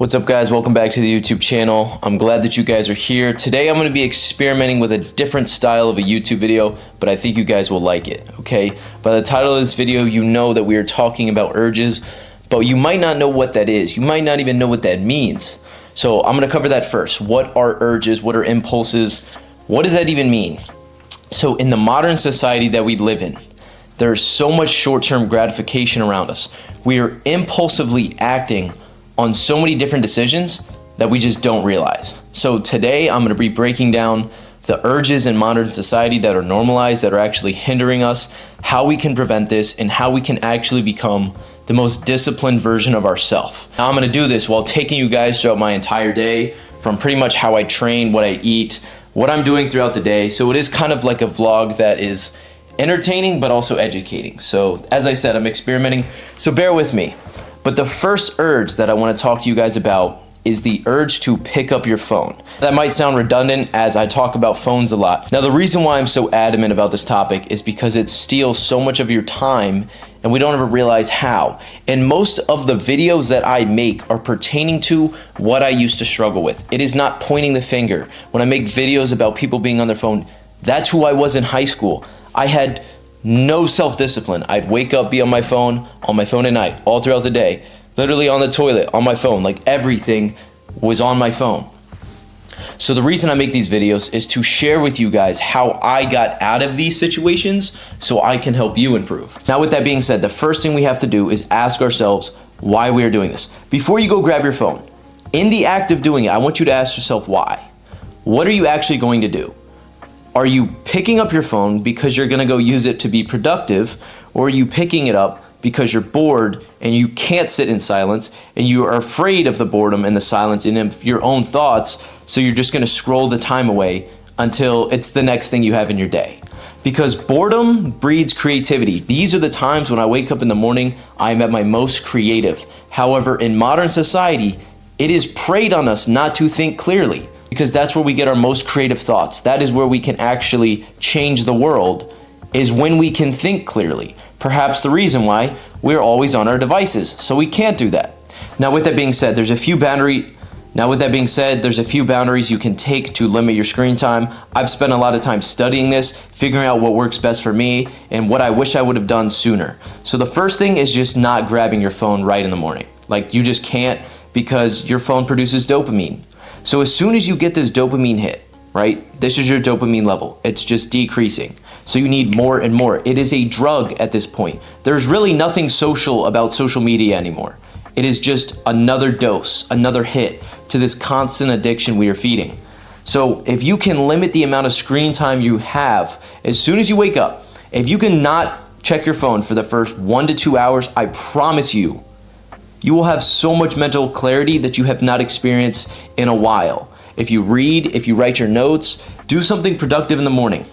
What's up, guys? Welcome back to the YouTube channel. I'm glad that you guys are here. Today I'm going to be experimenting with a different style of a YouTube video, but I think you guys will like it, okay? By the title of this video, you know that we are talking about urges, but you might not know what that is. You might not even know what that means. So I'm going to cover that first. What are urges? What are impulses? What does that even mean? So in the modern society that we live in, there's so much short-term gratification around us. We are impulsively acting on so many different decisions that we just don't realize. So today I'm going to be breaking down the urges in modern society that are normalized, that are actually hindering us, how we can prevent this, and how we can actually become the most disciplined version of ourselves. Now I'm going to do this while taking you guys throughout my entire day, from pretty much how I train, what I eat, what I'm doing throughout the day. So it is kind of like a vlog that is entertaining but also educating. So as I said, I'm experimenting, so bear with me. But the first urge that I want to talk to you guys about is the urge to pick up your phone. That might sound redundant as I talk about phones a lot. Now, the reason why I'm so adamant about this topic is because it steals so much of your time and we don't ever realize how. And most of the videos that I make are pertaining to what I used to struggle with. It is not pointing the finger. When I make videos about people being on their phone, that's who I was in high school. I had no self-discipline. I'd wake up, be on my phone at night, all throughout the day, literally on the toilet, on my phone, like everything was on my phone. So the reason I make these videos is to share with you guys how I got out of these situations so I can help you improve. Now, with that being said, the first thing we have to do is ask ourselves why we are doing this. Before you go grab your phone, in the act of doing it, I want you to ask yourself why. What are you actually going to do? Are you picking up your phone because you're gonna go use it to be productive, or are you picking it up because you're bored and you can't sit in silence and you are afraid of the boredom and the silence and of your own thoughts, so you're just gonna scroll the time away until it's the next thing you have in your day? Because boredom breeds creativity. These are the times when I wake up in the morning, I'm at my most creative. However, in modern society, it is preyed on us not to think clearly, because that's where we get our most creative thoughts. That is where we can actually change the world, is when we can think clearly. Perhaps the reason why we're always on our devices, so we can't do that. Now, with that being said, there's a few boundaries you can take to limit your screen time. I've spent a lot of time studying this, figuring out what works best for me, and what I wish I would have done sooner. So the first thing is just not grabbing your phone right in the morning. Like, you just can't, because your phone produces dopamine. So as soon as you get this dopamine hit, right, this is your dopamine level. It's just decreasing. So you need more and more. It is a drug at this point. There's really nothing social about social media anymore. It is just another dose, another hit to this constant addiction we are feeding. So if you can limit the amount of screen time you have, as soon as you wake up, if you can not check your phone for the first 1 to 2 hours, I promise you, you will have so much mental clarity that you have not experienced in a while. If you read, if you write your notes, do something productive in the morning.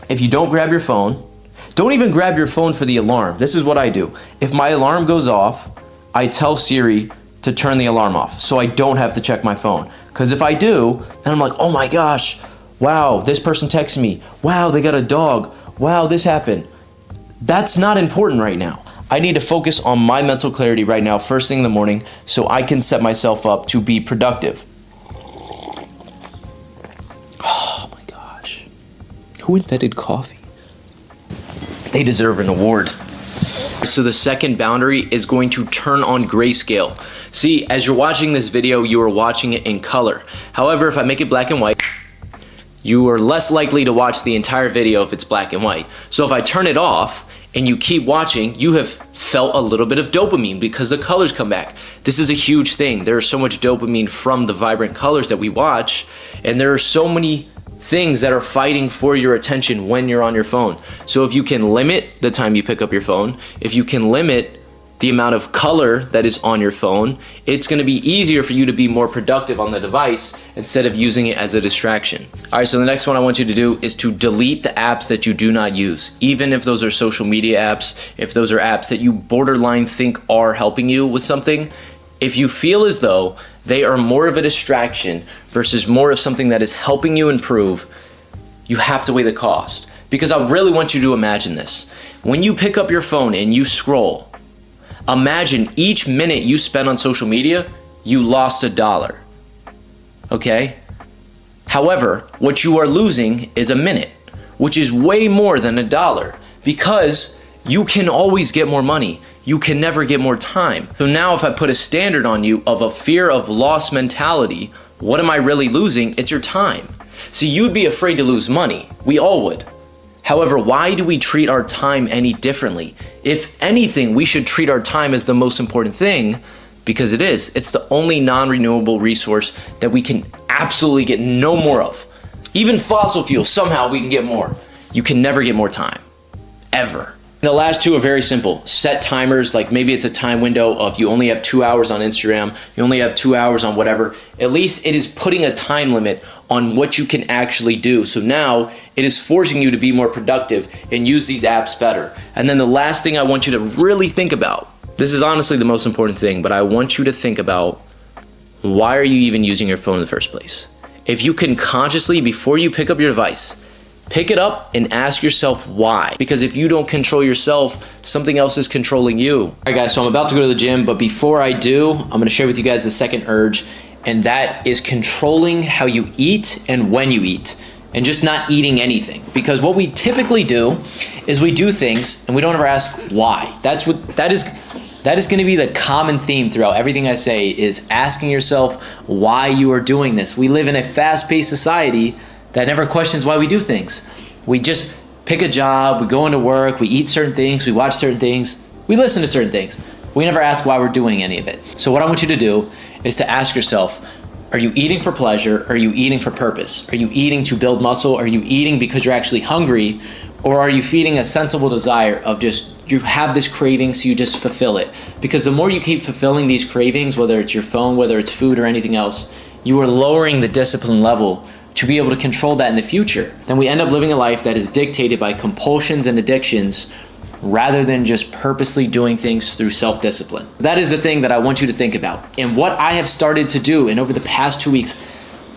If you don't grab your phone, don't even grab your phone for the alarm. This is what I do. If my alarm goes off, I tell Siri to turn the alarm off so I don't have to check my phone. Because if I do, then I'm like, oh my gosh, wow, this person texted me. Wow, they got a dog. Wow, this happened. That's not important right now. I need to focus on my mental clarity right now, first thing in the morning, so I can set myself up to be productive. Oh my gosh. Who invented coffee? They deserve an award. So the second boundary is going to turn on grayscale. See, as you're watching this video, you are watching it in color. However, if I make it black and white, you are less likely to watch the entire video if it's black and white. So if I turn it off, and you keep watching, you have felt a little bit of dopamine because the colors come back. This is a huge thing. There is so much dopamine from the vibrant colors that we watch, and there are so many things that are fighting for your attention when you're on your phone. So if you can limit the time you pick up your phone, if you can limit the amount of color that is on your phone, it's gonna be easier for you to be more productive on the device instead of using it as a distraction. All right, so the next one I want you to do is to delete the apps that you do not use. Even if those are social media apps, if those are apps that you borderline think are helping you with something, if you feel as though they are more of a distraction versus more of something that is helping you improve, you have to weigh the cost. Because I really want you to imagine this. When you pick up your phone and you scroll, imagine each minute you spend on social media you lost $1. Okay? However, what you are losing is a minute, which is way more than $1, because you can always get more money. You can never get more time. So now if I put a standard on you of a fear of loss mentality, what am I really losing? It's your time. See, you'd be afraid to lose money. We all would. However, why do we treat our time any differently? If anything, we should treat our time as the most important thing, because it is. It's the only non-renewable resource that we can absolutely get no more of. Even fossil fuels, somehow we can get more. You can never get more time, ever. The last two are very simple. Set timers, like maybe it's a time window of you only have 2 hours on Instagram, you only have 2 hours on whatever. At least it is putting a time limit on what you can actually do. So now it is forcing you to be more productive and use these apps better. And then the last thing I want you to really think about, this is honestly the most important thing, but I want you to think about, why are you even using your phone in the first place? If you can consciously, before you pick up your device, pick it up and ask yourself why. Because if you don't control yourself, something else is controlling you. All right guys, so I'm about to go to the gym, but before I do, I'm gonna share with you guys the second urge, and that is controlling how you eat and when you eat, and just not eating anything. Because what we typically do is we do things and we don't ever ask why. That is gonna be the common theme throughout everything I say, is asking yourself why you are doing this. We live in a fast-paced society that never questions why we do things. We just pick a job, we go into work, we eat certain things, we watch certain things, we listen to certain things. We never ask why we're doing any of it. So what I want you to do is to ask yourself, are you eating for pleasure? Are you eating for purpose? Are you eating to build muscle? Are you eating because you're actually hungry? Or are you feeding a sensible desire of just, you have this craving, so you just fulfill it? Because the more you keep fulfilling these cravings, whether it's your phone, whether it's food or anything else, you are lowering the discipline level to be able to control that in the future. Then we end up living a life that is dictated by compulsions and addictions rather than just purposely doing things through self-discipline. That is the thing that I want you to think about. And what I have started to do, and over the past 2 weeks,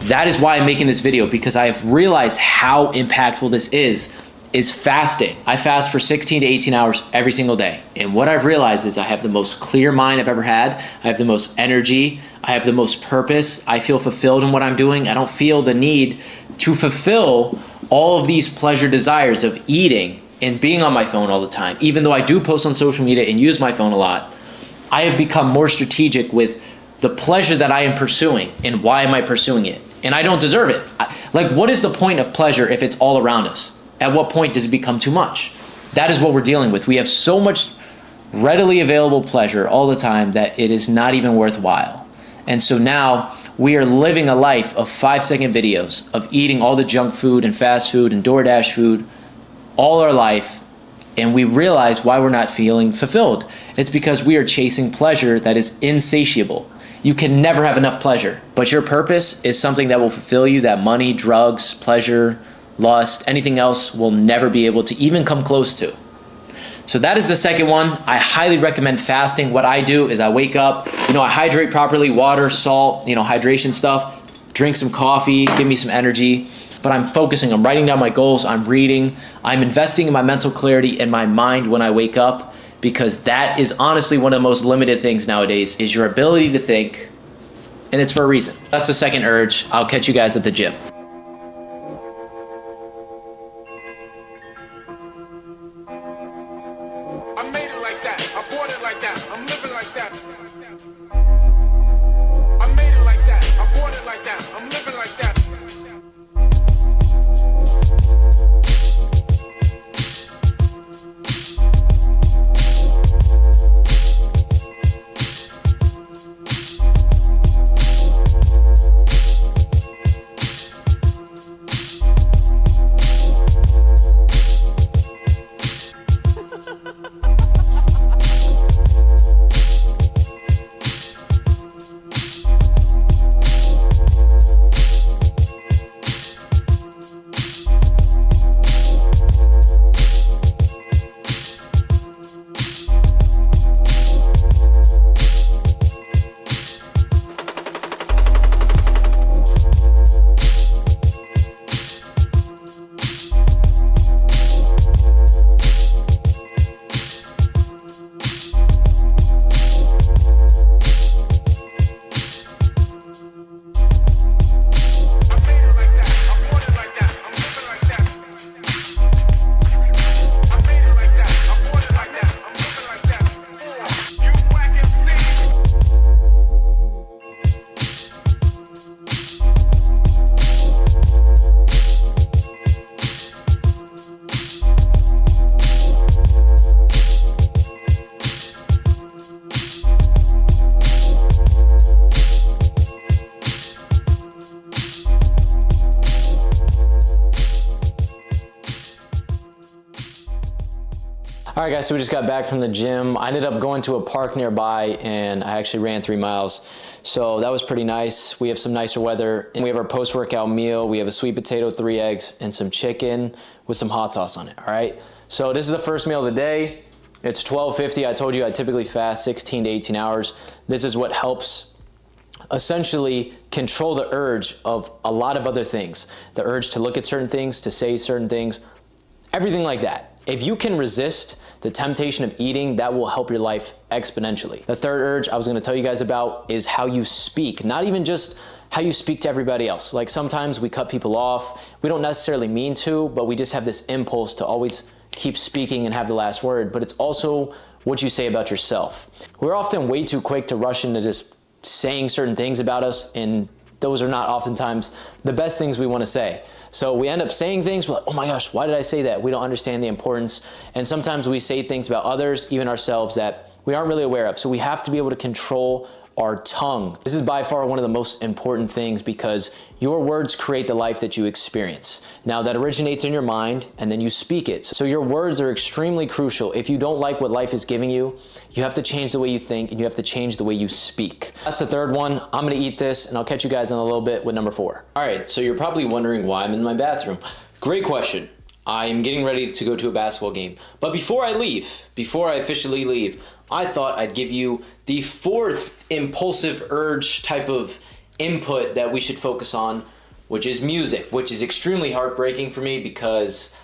that is why I'm making this video, because I have realized how impactful this is fasting. I fast for 16 to 18 hours every single day. And what I've realized is I have the most clear mind I've ever had. I have the most energy. I have the most purpose. I feel fulfilled in what I'm doing. I don't feel the need to fulfill all of these pleasure desires of eating and being on my phone all the time. Even though I do post on social media and use my phone a lot, I have become more strategic with the pleasure that I am pursuing and why am I pursuing it. And I don't deserve it. Like, what is the point of pleasure if it's all around us? At what point does it become too much? That is what we're dealing with. We have so much readily available pleasure all the time that it is not even worthwhile. And so now we are living a life of 5-second videos of eating all the junk food and fast food and DoorDash food all our life, and we realize why we're not feeling fulfilled. It's because we are chasing pleasure that is insatiable. You can never have enough pleasure, but your purpose is something that will fulfill you, that money, drugs, pleasure, lust, anything else will never be able to even come close to. So that is the second one. I highly recommend fasting. What I do is I wake up, I hydrate properly, water, salt, hydration stuff, drink some coffee, give me some energy, but I'm focusing, I'm writing down my goals, I'm reading, I'm investing in my mental clarity and my mind when I wake up, because that is honestly one of the most limited things nowadays, is your ability to think, and it's for a reason. That's the second urge. I'll catch you guys at the gym. I made it like that. I bought it like that. I'm living like that. I made it like that. I bought it like that. I'm living like that. All right, guys, so we just got back from the gym. I ended up going to a park nearby, and I actually ran 3 miles. So that was pretty nice. We have some nicer weather. And we have our post-workout meal. We have a sweet potato, 3 eggs, and some chicken with some hot sauce on it, all right? So this is the first meal of the day. It's 12:50. I told you I typically fast 16 to 18 hours. This is what helps essentially control the urge of a lot of other things. The urge to look at certain things, to say certain things, everything like that. If you can resist the temptation of eating, that will help your life exponentially. The third urge I was gonna tell you guys about is how you speak, not even just how you speak to everybody else. Like sometimes we cut people off. We don't necessarily mean to, but we just have this impulse to always keep speaking and have the last word, but it's also what you say about yourself. We're often way too quick to rush into just saying certain things about us, and those are not oftentimes the best things we want to say. So we end up saying things, we're like, oh my gosh, why did I say that? We don't understand the importance. And sometimes we say things about others, even ourselves, that we aren't really aware of. So we have to be able to control our tongue. This is by far one of the most important things because your words create the life that you experience. Now that originates in your mind and then you speak it. So your words are extremely crucial. If you don't like what life is giving you, you have to change the way you think and you have to change the way you speak. That's the third one. I'm gonna eat this and I'll catch you guys in a little bit with number 4. All right, so you're probably wondering why I'm in my bathroom. Great question. I'm getting ready to go to a basketball game. But before I officially leave, I thought I'd give you the 4th impulsive urge type of input that we should focus on, which is music, which is extremely heartbreaking for me because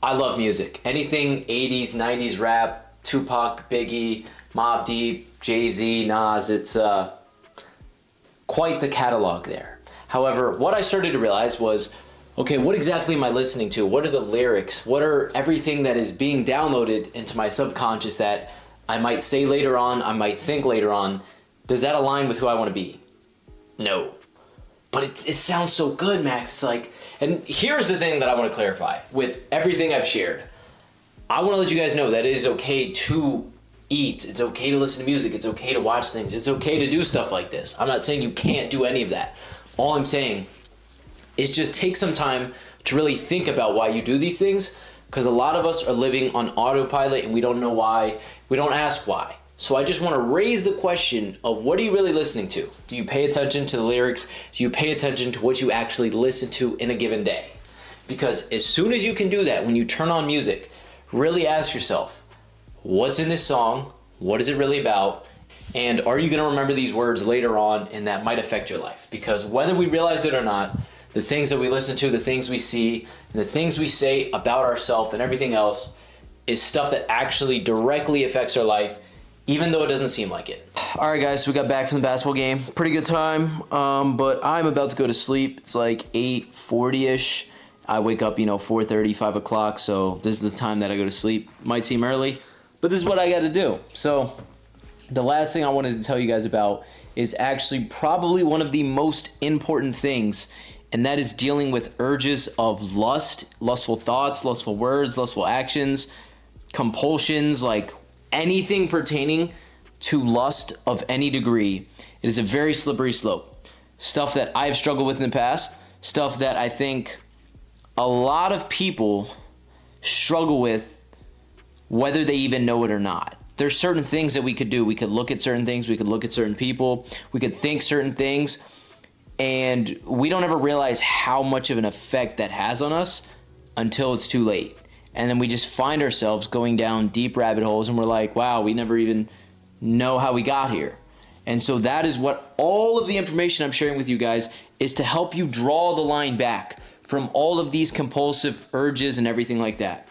I love music. Anything 80s, 90s rap, Tupac, Biggie, Mobb Deep, Jay-Z, Nas, it's quite the catalog there. However, what I started to realize was, okay, what exactly am I listening to? What are the lyrics? What are everything that is being downloaded into my subconscious that I might say later on, I might think later on? Does that align with who I want to be? No. But it sounds so good, Max. It's like, and here's the thing that I want to clarify with everything I've shared. I want to let you guys know that it is okay to eat. It's okay to listen to music. It's okay to watch things. It's okay to do stuff like this. I'm not saying you can't do any of that. All I'm saying is just take some time to really think about why you do these things, because a lot of us are living on autopilot and we don't know why. We don't ask why. So I just want to raise the question of, what are you really listening to? Do you pay attention to the lyrics? Do you pay attention to what you actually listen to in a given day? Because as soon as you can do that, when you turn on music, really ask yourself, what's in this song? What is it really about? And are you going to remember these words later on? And that might affect your life. Because whether we realize it or not, the things that we listen to, the things we see, and the things we say about ourselves and everything else is stuff that actually directly affects our life, even though it doesn't seem like it. All right, guys, so we got back from the basketball game. Pretty good time, but I'm about to go to sleep. It's like 8:40-ish. I wake up, 4:30, 5 o'clock, so this is the time that I go to sleep. Might seem early, but this is what I got to do. So the last thing I wanted to tell you guys about is actually probably one of the most important things, and that is dealing with urges of lust, lustful thoughts, lustful words, lustful actions, compulsions, like anything pertaining to lust of any degree. It is a very slippery slope. Stuff that I've struggled with in the past, stuff that I think a lot of people struggle with, whether they even know it or not. There's certain things that we could do. We could look at certain things. We could look at certain people. We could think certain things. And we don't ever realize how much of an effect that has on us until it's too late. And then we just find ourselves going down deep rabbit holes and we're like, wow, we never even know how we got here. And so that is what all of the information I'm sharing with you guys is, to help you draw the line back from all of these compulsive urges and everything like that.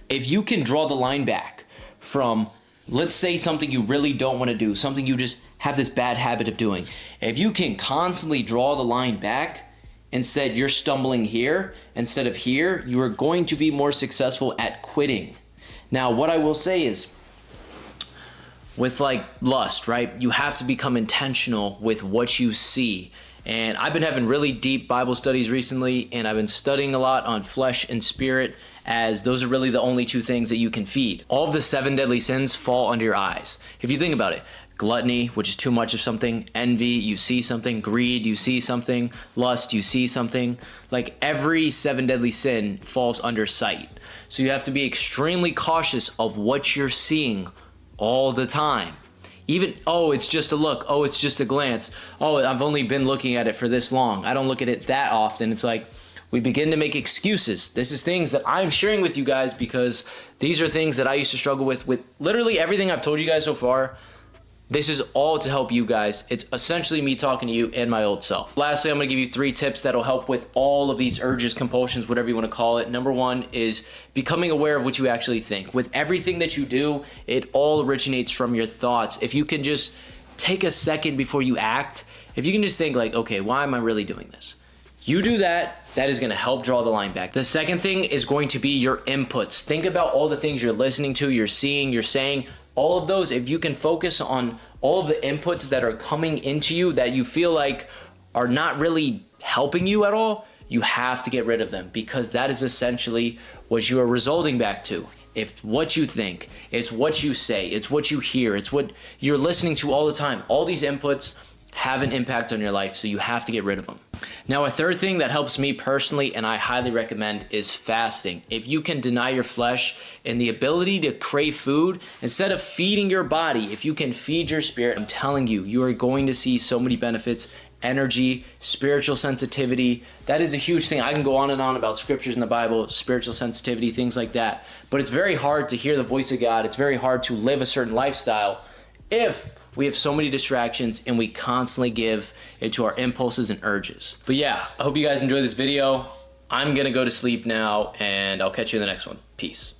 If you can draw the line back from, let's say, something you really don't want to do, something you just have this bad habit of doing. If you can constantly draw the line back and said you're stumbling here instead of here, you are going to be more successful at quitting. Now, what I will say is, with like lust, right? You have to become intentional with what you see. And I've been having really deep Bible studies recently, and I've been studying a lot on flesh and spirit, as those are really the only two things that you can feed. All of the 7 deadly sins fall under your eyes. If you think about it, Gluttony, which is too much of something. Envy, you see something. Greed, you see something. Lust, you see something. Like every 7 deadly sin falls under sight. So you have to be extremely cautious of what you're seeing all the time. Even, oh, it's just a look. Oh, it's just a glance. Oh, I've only been looking at it for this long. I don't look at it that often. It's like we begin to make excuses. This is things that I'm sharing with you guys because these are things that I used to struggle with literally everything I've told you guys so far. This is all to help you guys. It's essentially me talking to you and my old self. Lastly, I'm gonna give you 3 tips that'll help with all of these urges, compulsions, whatever you wanna call it. Number 1 is becoming aware of what you actually think. With everything that you do, it all originates from your thoughts. If you can just take a second before you act, if you can just think like, okay, why am I really doing this? You do that, that is gonna help draw the line back. The second thing is going to be your inputs. Think about all the things you're listening to, you're seeing, you're saying. All of those, if you can focus on all of the inputs that are coming into you that you feel like are not really helping you at all, you have to get rid of them because that is essentially what you are resulting back to. If what you think, it's what you say, it's what you hear, it's what you're listening to all the time. All these inputs have an impact on your life, so you have to get rid of them. Now, a third thing that helps me personally, and I highly recommend, is fasting. If you can deny your flesh and the ability to crave food, instead of feeding your body, if you can feed your spirit, I'm telling you, you are going to see so many benefits. Energy, spiritual sensitivity, that is a huge thing. I can go on and on about scriptures in the Bible, spiritual sensitivity, things like that. But it's very hard to hear the voice of God. It's very hard to live a certain lifestyle if we have so many distractions and we constantly give into our impulses and urges. But yeah, I hope you guys enjoyed this video. I'm gonna go to sleep now and I'll catch you in the next one. Peace.